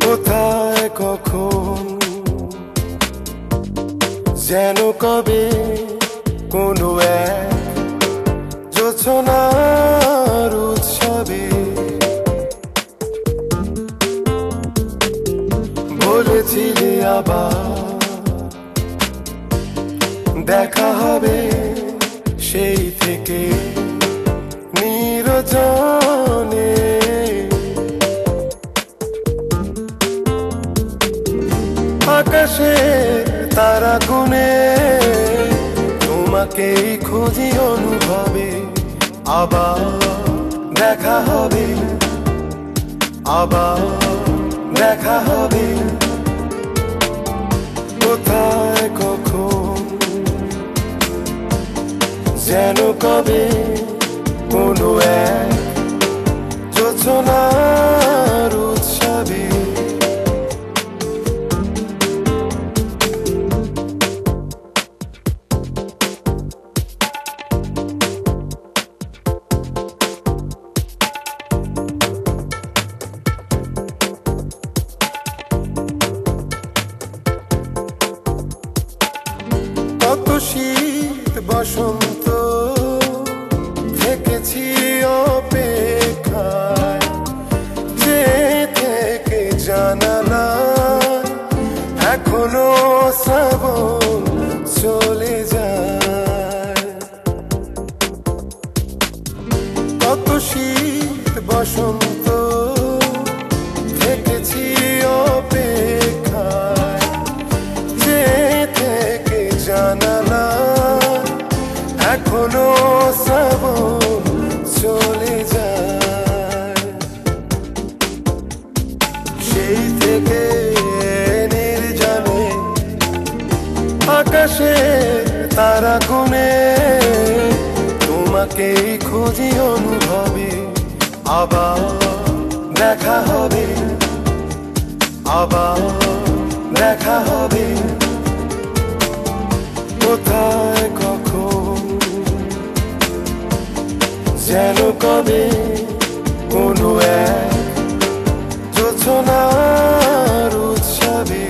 কোথায় কখন যেন কবে কোনো এক জোছনার উৎসবে বলেছিলে আবার দেখা হবে, সেই থেকে নিরজনে আকাশে তারা গুনে তোমাকেই খুঁজি অনুভবে। আবার দেখা হবে, আবার দেখা হবে। কোথায় কখন যেন কবে কোনো এক জোছনার উৎসবে কত শীত বসন্ত থেকেছি অপেক্ষায়, যে থেকে জানালায় এখনো শ্রাবণ চলে যায়। কত শীত বসন্ত থেকেছি অপেক্ষায়, যে থেকে জানালায় এখনো শ্রাবণ চলে যায়। সেই থেকে নির্জনে আকাশে তারা গুনে তোমাকেই খুঁজি অনুভবে। আবার দেখা হবে, আবার দেখা হবে। কোথায় কখন যেন কবে কোনো এক জোছনার উৎসবে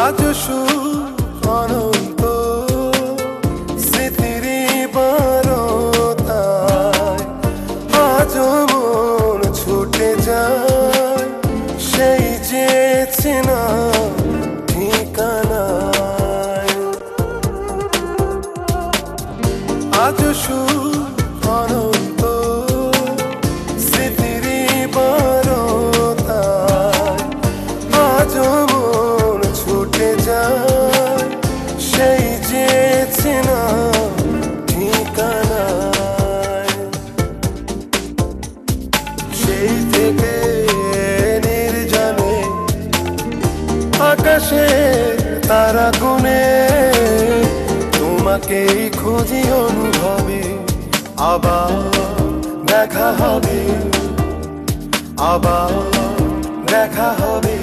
আজ সুখ অনন্ত স্মৃতির বারতায়, আজ মন ছুটে যায় সেই যে চেনা ঠিকানায়। আজ সুখ অনন্ত স্মৃতির বারতায়, আজ মন ছুটে যায় সেই যে চেনা ঠিকানায়। সেই থেকে নির্জনে আকাশে তারা গুনে তোমাকেই খুঁজি অনুভবে। আবার দেখা হবে, আবার দেখা হবে।